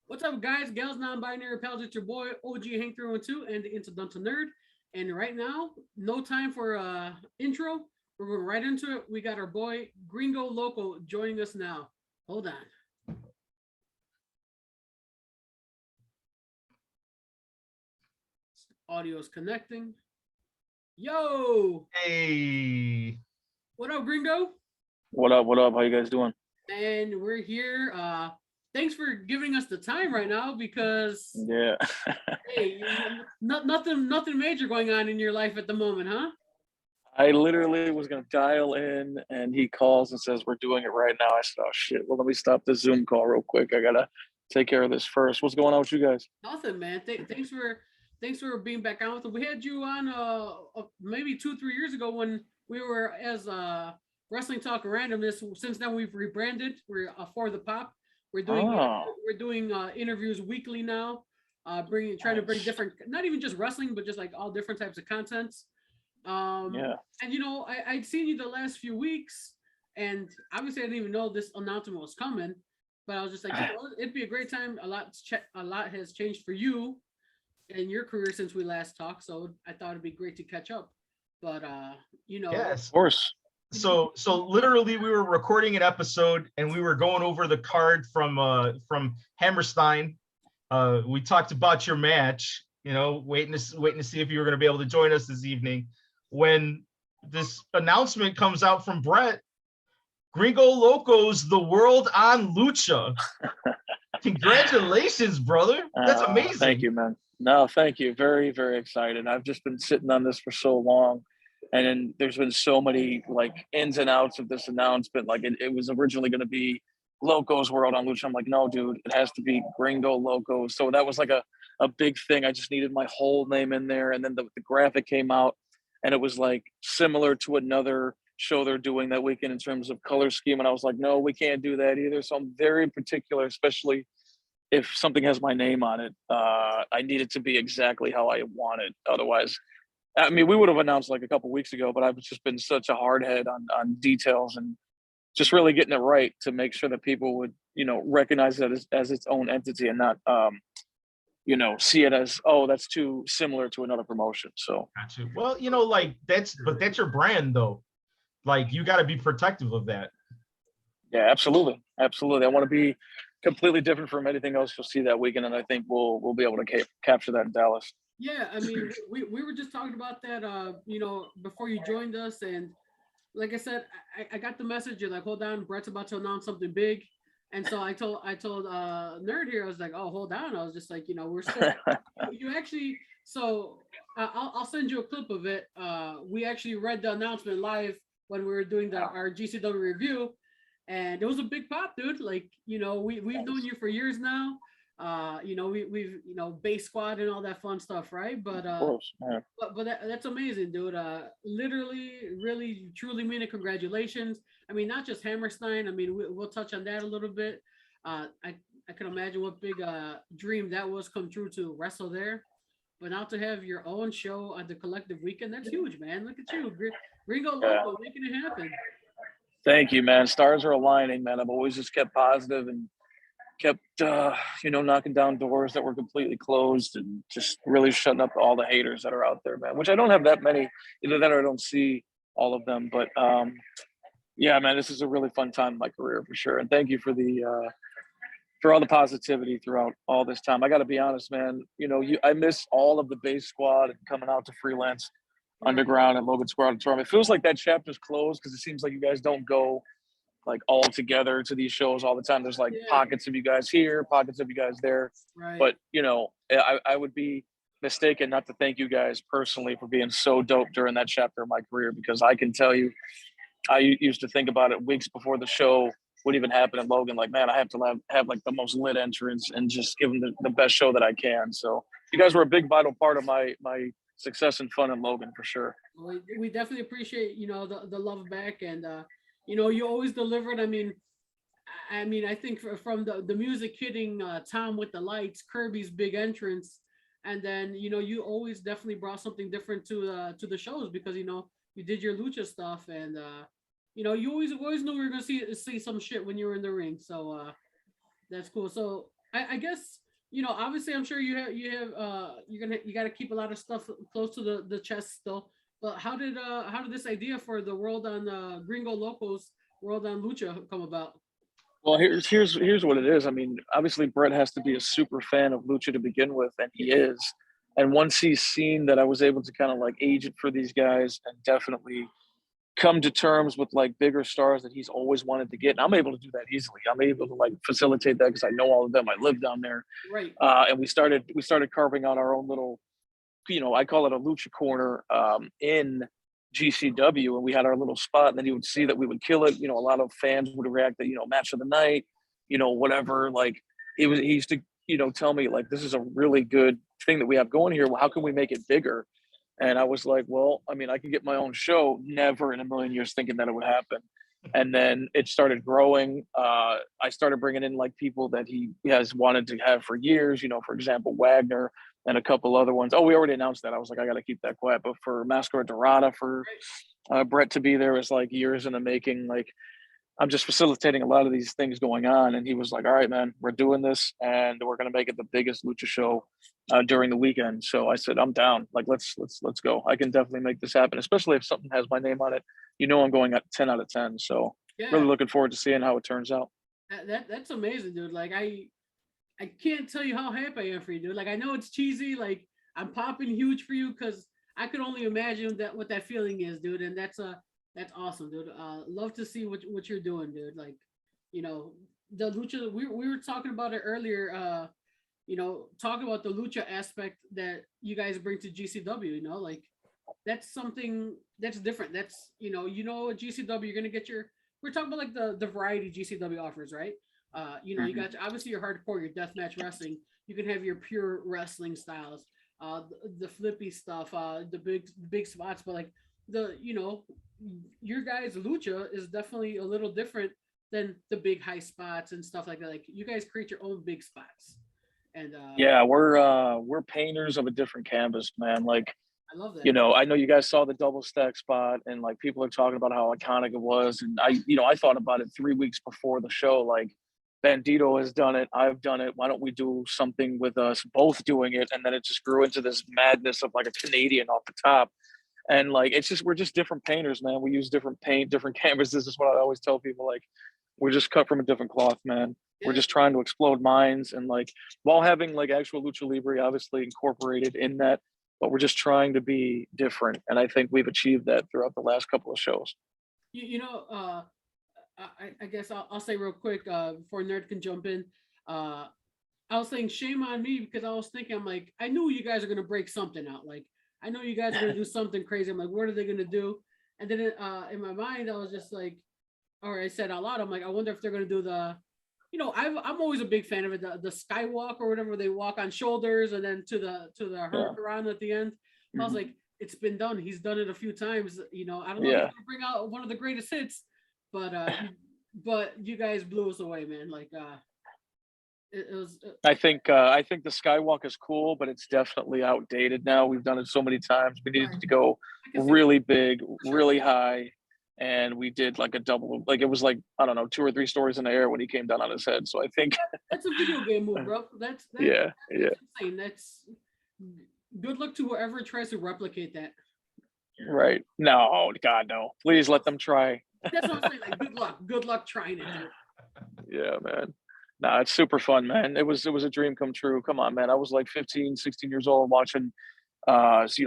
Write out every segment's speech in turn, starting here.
What's up, guys, gals, non-binary pals? It's your boy OG Hank 312 and the Incidental Nerd. And right now, no time for intro. We're going right into it. We got our boy Gringo Loco joining us now. Hold on. Audio is connecting. Yo, Hey. what up, Gringo? What up? What up? How you guys doing? And we're here. Thanks for giving us the time right now because Yeah. hey, nothing major going on in your life at the moment, huh? I literally was gonna dial in and he calls and says we're doing it right now. I said, oh shit. Well, let me stop the Zoom call real quick. I gotta take care of this first. What's going on with you guys? Nothing, man. Thanks for being back on with us. We had you on maybe 2-3 years ago when we were as Wrestling Talk Randomness. Since then we've rebranded. We're For the Pop. We're doing Oh, we're doing interviews weekly now. Trying to bring nice. different, not even just wrestling, but just like all different types of contents. Um, Yeah. and I'd seen you the last few weeks, and obviously I didn't even know this announcement was coming. But I was just like, it'd be a great time. A lot has changed for you in your career since we last talked, so I thought it'd be great to catch up. But Of Yes. course. So literally we were recording an episode and we were going over the card from Hammerstein. We talked about your match, waiting to see if you were going to be able to join us this evening. When this announcement comes out from Brett, Gringo Loco's the world on Lucha. Congratulations, brother. That's Thank amazing. you, man. No, thank you. Very, very excited. I've just been sitting on this for so long. And then there's been so many like ins and outs of this announcement. Like it was originally gonna be Loco's World on Lucha. I'm like, no, dude, it has to be Gringo Loco. So that was like a big thing. I just needed my whole name in there. And then the graphic came out and it was like similar to another show they're doing that weekend in terms of color scheme. And I was like, no, we can't do that either. So I'm very particular, especially if something has my name on it. I need it to be exactly how I want it. Otherwise, I mean, we would have announced like a couple weeks ago, but I've just been such a hard head on details and just really getting it right to make sure that people would, recognize it as its own entity and not, see it as, oh, that's too similar to another promotion. So, Got you. Well, like that's your brand though. Like you got to be protective of that. yeah, absolutely, absolutely. I want to be completely different from anything else you'll see that weekend, and I think we'll be able to capture that in Dallas. yeah, I mean, we were just talking about that, before you joined us, and like I said, I got the message. You're like, hold on, Brett's about to announce something big, and so I told Nerd here, I was like, oh, hold on. I was just like, we're still you actually. So I'll send you a clip of it. We actually read the announcement live when we were doing our GCW review, and it was a big pop, dude. Like, we've known you for years now. We've base squad and all that fun stuff, right? But Of course, yeah. that's amazing, dude. Literally, really, truly mean it. Congratulations. I mean, not just Hammerstein. I mean, we'll touch on that a little bit. I can imagine what big dream that was come true to wrestle there. But now to have your own show at the collective weekend, that's huge, man. Look at you, Gringo Yeah. Loco, making it happen. Thank you, man. Stars are aligning, man. I've always just kept positive and kept, knocking down doors that were completely closed and just really shutting up all the haters that are out there, man. Which I don't have that many, either that or I don't see all of them. But yeah, man, this is a really fun time in my career for sure. And thank you for all the positivity throughout all this time. I got to be honest, man. I miss all of the base squad and coming out to freelance Right. underground and Logan Square Auditorium. It feels like that chapter's closed because it seems like you guys don't go like all together to these shows all the time. There's like Yeah. pockets of you guys here, pockets of you guys there. Right. But I would be mistaken not to thank you guys personally for being so dope during that chapter of my career, because I can tell you, I used to think about it weeks before the show would even happen in Logan. Like, man, I have to have like the most lit entrance and just give them the best show that I can. So you guys were a big vital part of my success and fun in Logan for sure. We definitely appreciate the love back, and you always delivered. I mean, I think from the music hitting Tom with the lights, Kirby's big entrance, and then you always definitely brought something different to the shows, because you did your lucha stuff, and you always knew we were gonna see some shit when you were in the ring. So that's cool. So I guess, obviously I'm sure you got to keep a lot of stuff close to the chest still. But how did this idea for the World on Gringo Locos World on Lucha come about? Well, here's what it is. I mean, obviously Brett has to be a super fan of Lucha to begin with, and he is. And once he's seen that I was able to kind of like agent for these guys and definitely come to terms with like bigger stars that he's always wanted to get, and I'm able to do that easily. I'm able to like facilitate that because I know all of them. I live down there, Right. and we started carving out our own little, I call it a Lucha corner in GCW, and we had our little spot, and then you would see that we would kill it. A lot of fans would react that, match of the night, whatever. Like he used to, tell me like, this is a really good thing that we have going here. Well, how can we make it bigger? And I was like, well, I mean, I could get my own show. Never in a million years thinking that it would happen. And then it started growing. I started bringing in like people that he has wanted to have for years, for example, Wagner and a couple other ones. Oh, we already announced that. I was like, I got to keep that quiet. But for Mascara Dorada, for Brett to be there was like years in the making. Like, I'm just facilitating a lot of these things going on. And he was like, all right, man, we're doing this and we're going to make it the biggest Lucha show during the weekend. So I said, I'm down. Like, let's go. I can definitely make this happen, especially if something has my name on it. I'm going at 10 out of 10. So Yeah. really looking forward to seeing how it turns out. That's amazing, dude. Like I can't tell you how happy I am for you, dude. Like I know it's cheesy. Like I'm popping huge for you because I could only imagine what that feeling is, dude. And that's awesome, dude. Love to see what you're doing, dude. Like, the lucha. We were talking about it earlier. Talking about the lucha aspect that you guys bring to GCW. Like that's something that's different. That's at GCW you're gonna get your. We're talking about like the variety GCW offers, right? You got obviously your hardcore, your deathmatch wrestling. You can have your pure wrestling styles, the flippy stuff, the big spots, but like your guys' lucha is definitely a little different than the big high spots and stuff like that. Like you guys create your own big spots, and yeah, we're painters of a different canvas, man. Like, I love that. I know you guys saw the double stack spot, and like people are talking about how iconic it was, and I thought about it 3 weeks before the show, like. Bandito has done it. I've done it. Why don't we do something with us both doing it? And then it just grew into this madness of like a Canadian off the top. And like, we're just different painters, man. We use different paint, different canvases. This is what I always tell people. Like, we're just cut from a different cloth, man. We're just trying to explode minds and like, while having like actual lucha libre obviously incorporated in that, but we're just trying to be different. And I think we've achieved that throughout the last couple of shows. I guess I'll say real quick before Nerd can jump in. I was saying shame on me because I was thinking, I'm like, I knew you guys are gonna break something out. Like I know you guys are gonna do something crazy. I'm like, what are they gonna do? And then in my mind, I was just like, or I said out loud, I'm like, I wonder if they're gonna do the, I'm always a big fan of it, the skywalk or whatever. They walk on shoulders and then to the hurricane at the end. I was like, it's been done. He's done it a few times. I don't know if he's gonna bring out one of the greatest hits. But you guys blew us away, man. Like it was. I think the skywalk is cool, but it's definitely outdated now. We've done it so many times. We needed to go really big, really high, and we did like a double. Like it was like I don't know, 2 or 3 stories in the air when he came down on his head. So I think that's a video game move, bro. That's insane. That's good luck to whoever tries to replicate that. Right? No, God, no. Please let them try. That's what I'm saying. Like, good luck trying it, dude. Yeah, man. Nah, it's super fun, man. It was a dream come true. Come on, man. I was like 15, 16 years old watching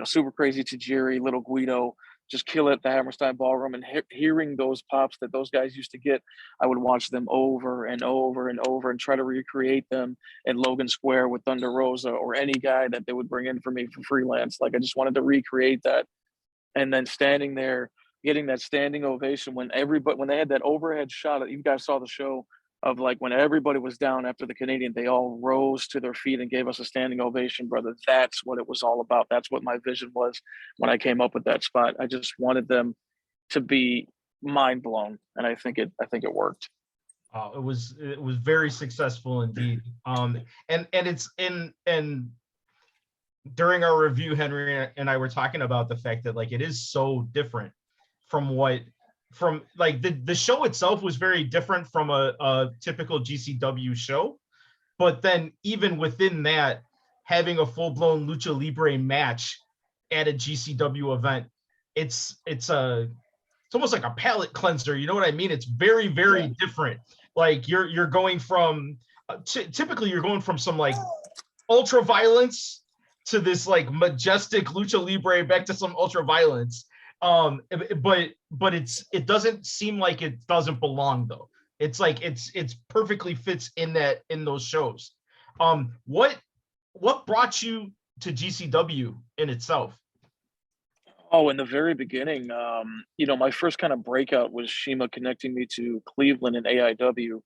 super crazy Tajiri, little Guido just kill it at the Hammerstein Ballroom, and hearing those pops that those guys used to get. I would watch them over and over and over and try to recreate them in Logan Square with Thunder Rosa or any guy that they would bring in for me for freelance. Like I just wanted to recreate that. And then standing there getting that standing ovation when they had that overhead shot. You guys saw the show of like when everybody was down after the Canadian, they all rose to their feet and gave us a standing ovation, brother. That's what it was all about. That's what my vision was when I came up with that spot. I just wanted them to be mind blown, and I think it worked. It was very successful indeed. And it's and during our review, Henry and I were talking about the fact that like it is so different from like the show itself was very different from a typical GCW show, But then even within that, having a full-blown lucha libre match at a GCW event, it's almost like a palate cleanser. You know what I mean? It's very, very different. Like you're going from typically you're going from some like ultra violence to this like majestic lucha libre back to some ultra violence. But it doesn't seem like it doesn't belong though. It's like it's perfectly fits in those shows. What brought you to GCW in itself? Oh, in the very beginning, my first kind of breakout was Shima connecting me to Cleveland and AIW.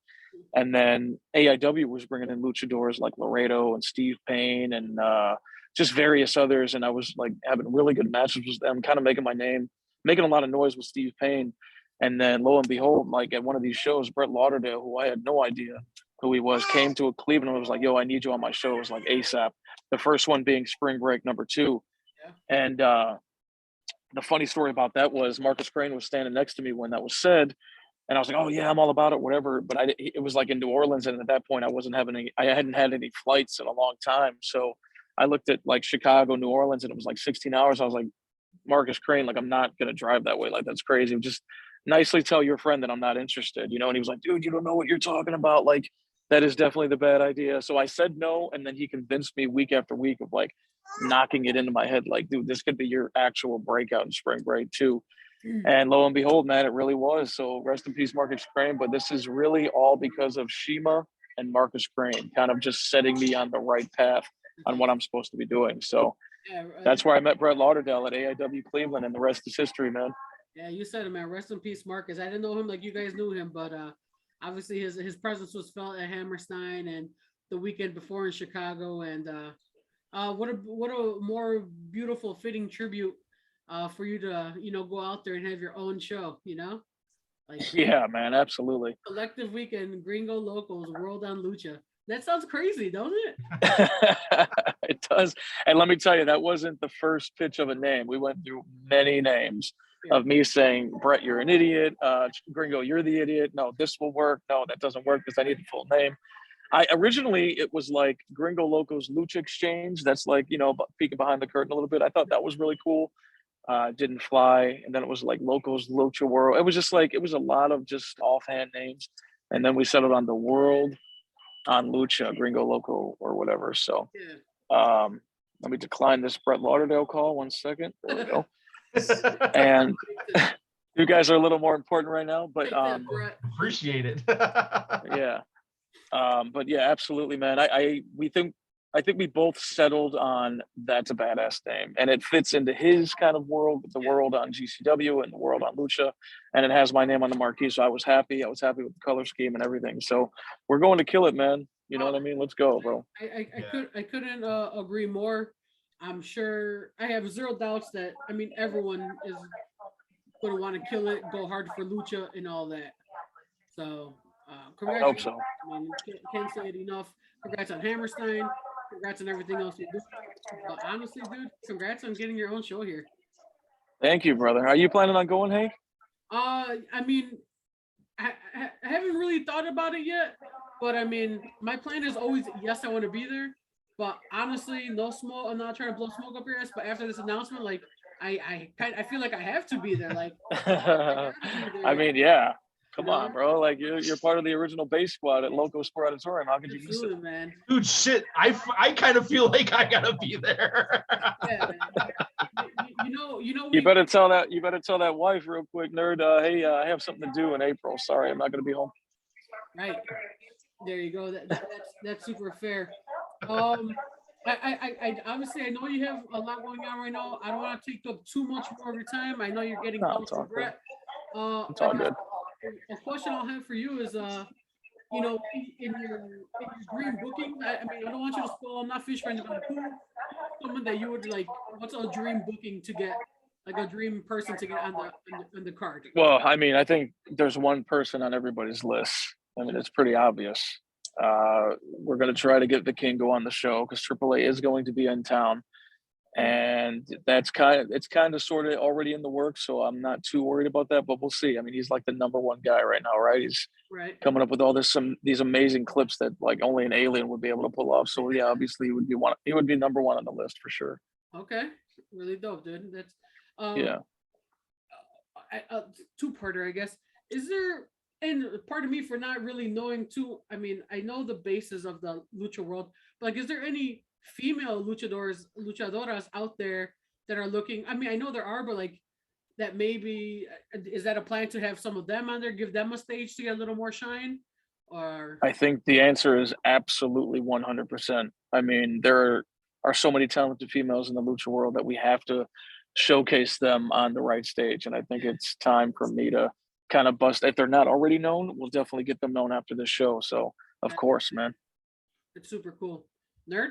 And then AIW was bringing in luchadors like Laredo and Steve Payne and just various others. And I was like having really good matches with them, kind of making my name, making a lot of noise with Steve Payne. And then lo and behold, like at one of these shows, Brett Lauderdale, who I had no idea who he was, came to a Cleveland and was like, yo, I need you on my show. It was like ASAP. The first one being Spring Break #2. Yeah. And the funny story about that was Marcus Crane was standing next to me when that was said. And I was like, oh yeah, I'm all about it, whatever. But it was like in New Orleans. And at that point I hadn't had any flights in a long time. So I looked at like Chicago, New Orleans, and it was like 16 hours. I was like, Marcus Crane, like, I'm not going to drive that way. Like, that's crazy. Just nicely tell your friend that I'm not interested, And he was like, dude, you don't know what you're talking about. Like, that is definitely the bad idea. So I said no. And then he convinced me week after week of like knocking it into my head. Like, dude, this could be your actual breakout in Spring Break too. And lo and behold, man, it really was. So rest in peace, Marcus Crane. But this is really all because of Shima and Marcus Crane kind of just setting me on the right path on what I'm supposed to be doing. So that's where I met Brett Lauderdale at AIW Cleveland, and the rest is history, man. Yeah, you said it, man. Rest in peace, Marcus. I didn't know him like you guys knew him, but obviously his presence was felt at Hammerstein and the weekend before in Chicago. And what a more beautiful, fitting tribute for you to go out there and have your own show. Like Yeah, man, absolutely. Collective Weekend, Gringo Locos, World on Lucha. That sounds crazy, doesn't it? It does. And let me tell you, that wasn't the first pitch of a name. We went through many names of me saying, Brett, you're an idiot. Gringo, you're the idiot. No, this will work. No, that doesn't work because I need the full name. It was like Gringo Loco's Lucha Exchange. That's like, peeking behind the curtain a little bit. I thought that was really cool. Didn't fly. And then it was like Loco's Lucha World. It was just like, it was a lot of just offhand names. And then we settled on the World on Lucha, Gringo Loco or whatever. So let me decline this Brett Lauderdale call 1 second. There we go. And you guys are a little more important right now, but appreciate it. Yeah. But yeah, absolutely, man. I think we both settled on that's a badass name, and it fits into his kind of world, with the world on GCW and the world on Lucha, and it has my name on the marquee. So I was happy. I was happy with the color scheme and everything. So we're going to kill it, man. You know what I mean? Let's go, bro. I couldn't agree more. I'm sure I have zero doubts that everyone is going to want to kill it, go hard for Lucha and all that. So I hope so. Can't say it enough. Congrats on Hammerstein. Congrats on everything else you do. Honestly, dude, congrats on getting your own show here. Thank you, brother. Are you planning on going, Hank? I haven't really thought about it yet, but my plan is always yes, I want to be there. But honestly, no smoke. I'm not trying to blow smoke up your ass. But after this announcement, like I feel like I have to be there. Like, yeah. Come on, bro. Like you're part of the original base squad at Loco Sport Auditorium. How could you miss it, man? Dude, shit. I kind of feel like I gotta be there. Yeah, You better tell that wife real quick, nerd. Hey, I have something to do in April. Sorry, I'm not gonna be home. Right. There you go. That's super fair. I obviously I know you have a lot going on right now. I don't want to take up too much more of your time. I know you're getting close to Brett. It's all good. A question I'll have for you is, in your dream booking, I don't want you to spoil. I'm not fishing for someone that you would like. What's a dream booking to get, like a dream person to get on the card? Well, I think there's one person on everybody's list. It's pretty obvious. We're going to try to get the Kingo on the show because AAA is going to be in town. and it's kind of sort of already in the works. So I'm not too worried about that, but we'll see. I mean, he's like the number one guy right now, right? He's Right. coming up with all these amazing clips that like only an alien would be able to pull off. So yeah, obviously he would be number one on the list for sure. Okay. Really dope, dude. That's Yeah. Two-parter, I guess. Is there, and pardon me for not really knowing too, I mean, I know the basis of the lucha world, but like, is there any female luchadoras out there that are looking? I mean, I know there are, but like, that maybe, is that a plan to have some of them on there, give them a stage to get a little more shine? Or I think the answer is absolutely 100%. I mean, there are so many talented females in the lucha world that we have to showcase them on the right stage. And I think it's time for me to kind of bust. If they're not already known, we'll definitely get them known after this show. So, of course, man. it's super cool. Nerd?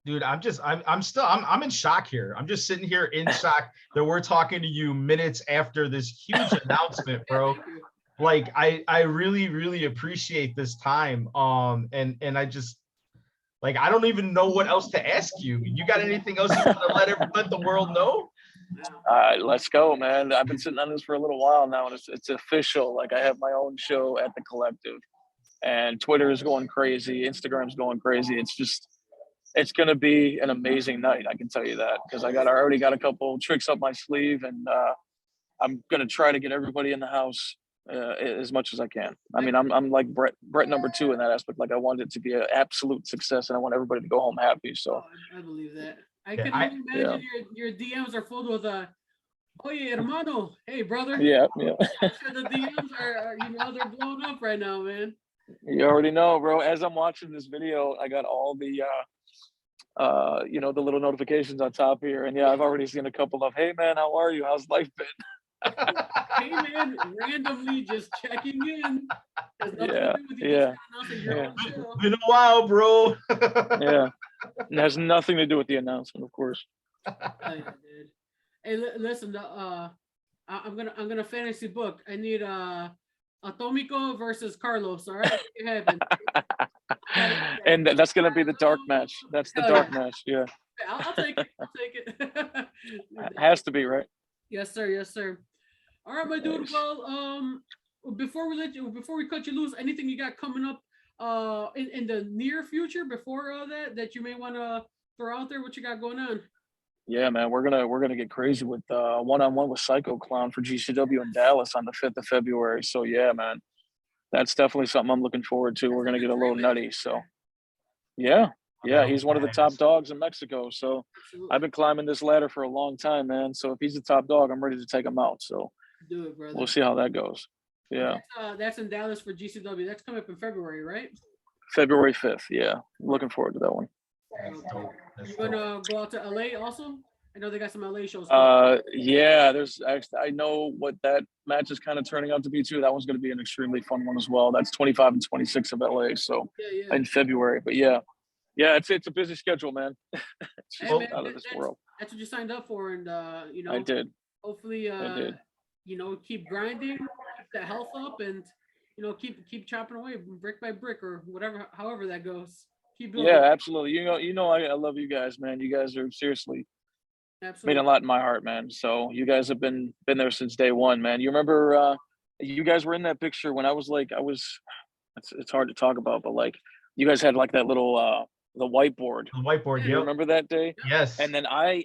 Dude, I'm in shock here. I'm just sitting here in shock that we're talking to you minutes after this huge announcement, bro. Like I really, really appreciate this time. And I just, like, I don't even know what else to ask you. You got anything else you want to let the world know? Let's go, man. I've been sitting on this for a little while now, and it's official. Like, I have my own show at the Collective, and Twitter is going crazy, Instagram's going crazy. It's going to be an amazing night, I can tell you that, because I already got a couple tricks up my sleeve, and I'm going to try to get everybody in the house as much as I can. I mean, I'm like Brett number 2 in that aspect. Like, I want it to be an absolute success, and I want everybody to go home happy. So I believe that. I can only imagine your DMs are filled with oye, hermano, hey, brother. Yeah. I'm sure the DMs are they're blown up right now, man. You already know, bro. As I'm watching this video, I got all the the little notifications on top here, and I've already seen a couple of, hey man, how are you? How's life been? Hey man, randomly just checking in. Been a while, bro. Yeah, it has nothing to do with the announcement, of course. Hey, listen, I'm gonna fantasy book. I need Atomico versus Carlos. All right, and that's gonna be the dark match. That's the dark match. Yeah, I'll take it. I'll take it. It has to be, right? Yes, sir. Yes, sir. All right, my dude. Well, before we cut you loose, anything you got coming up in the near future before that you may want to throw out there? What you got going on? Yeah, man, we're gonna get crazy with one-on-one with Psycho Clown for GCW in Dallas on the 5th of February. So yeah, man, that's definitely something I'm looking forward to. We're gonna get a little nutty. So yeah, he's one of the top dogs in Mexico. So I've been climbing this ladder for a long time, man. So if he's the top dog, I'm ready to take him out. So do it, brother. We'll see how that goes. Yeah. That's in Dallas for GCW. That's coming up in February, right? February 5th. Yeah. Looking forward to that one. You gonna go out to LA also? I know they got some LA shows. Yeah, there's actually, I know what that match is kind of turning out to be too. That one's going to be an extremely fun one as well. That's 25 and 26 of LA. So in February, but yeah, it's a busy schedule, man. It's just out of this world. That's what you signed up for. And, I did. Hopefully, keep grinding, keep that health up, and, keep chopping away brick by brick or whatever, however that goes. Keep building. Yeah, absolutely. I love you guys, man. You guys are seriously made a lot in my heart, man. So you guys have been there since day one, man. You remember you guys were in that picture when it's hard to talk about, but like you guys had like that little the whiteboard. The whiteboard, yeah. You remember that day? Yes. And then I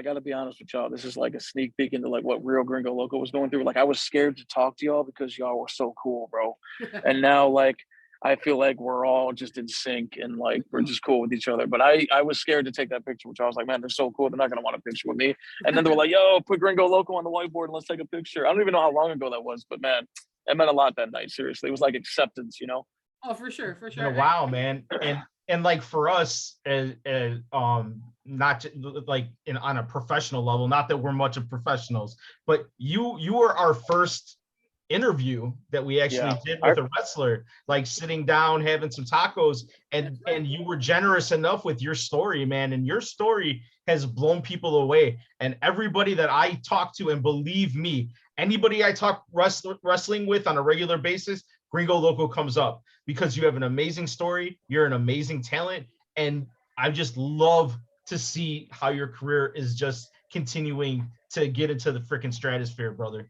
gotta be honest with y'all. This is like a sneak peek into like what real Gringo Loco was going through. Like I was scared to talk to y'all because y'all were so cool, bro. And now like I feel like we're all just in sync and like we're just cool with each other. But I was scared to take that picture, which I was like, man, they're so cool. They're not gonna want a picture with me. And then they were like, yo, put Gringo Loco on the whiteboard and let's take a picture. I don't even know how long ago that was, but man, it meant a lot that night. Seriously, it was like acceptance, Oh, for sure. Wow, man. And like for us, not like on a professional level, not that we're much of professionals, but you were our first interview that we actually did with a wrestler, like sitting down, having some tacos, and you were generous enough with your story, man. And your story has blown people away. And everybody that I talk to, and believe me, anybody I talk wrestling with on a regular basis, Gringo Loco comes up because you have an amazing story. You're an amazing talent. And I just love to see how your career is just continuing to get into the freaking stratosphere, brother.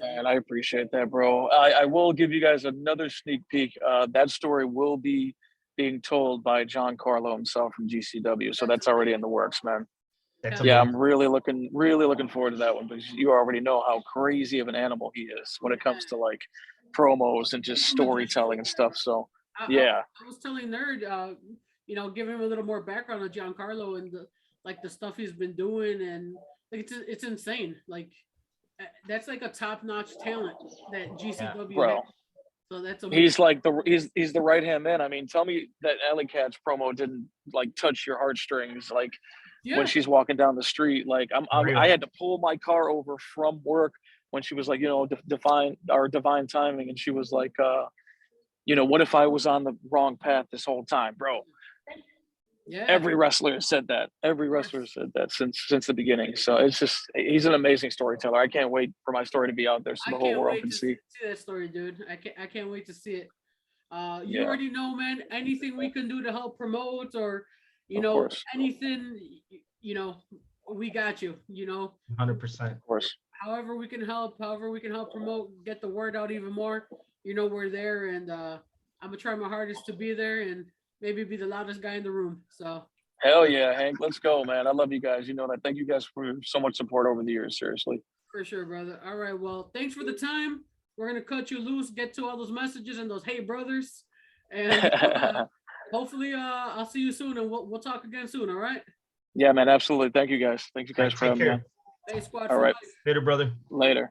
And I appreciate that, bro. I will give you guys another sneak peek. That story will be being told by John Carlo himself from GCW. So that's already in the works, man. That's Yeah, amazing. I'm really looking forward to that one because you already know how crazy of an animal he is when it comes to like promos and just storytelling and stuff. So yeah, I was telling Nerd, you know, give him a little more background on Giancarlo and the stuff he's been doing, and like it's insane. Like that's like a top notch talent that GCW bro. has. So that's amazing. He's like he's the right hand man. I mean, tell me that Alley Cat's promo didn't like touch your heartstrings like when she's walking down the street. Like I had to pull my car over from work when she was like, you know, divine timing, and she was like, you know, what if I was on the wrong path this whole time, bro? Yeah. Every wrestler said that. Every wrestler said that since the beginning. So it's just he's an amazing storyteller. I can't wait for my story to be out there so the whole world can see that story, dude. I can't wait to see it. You Yeah. already know, man. Anything we can do to help promote, or you Of know, course. anything, you know, we got you. You know, 100%. Of course. however we can help promote, get the word out even more. You know, we're there, and I'm gonna try my hardest to be there and maybe be the loudest guy in the room. So Hell yeah, Hank. Let's go, man. I love you guys. You know that. Thank you guys for so much support over the years. Seriously. for sure, brother. All right, well, thanks for the time. We're gonna cut you loose, get to all those messages and those hey brothers, and hopefully I'll see you soon, and we'll talk again soon. All right. Yeah, man. Absolutely. Thank you guys. Thank you guys for Take having me care. on. Hey, squad. All for right. life. Later, brother. Later.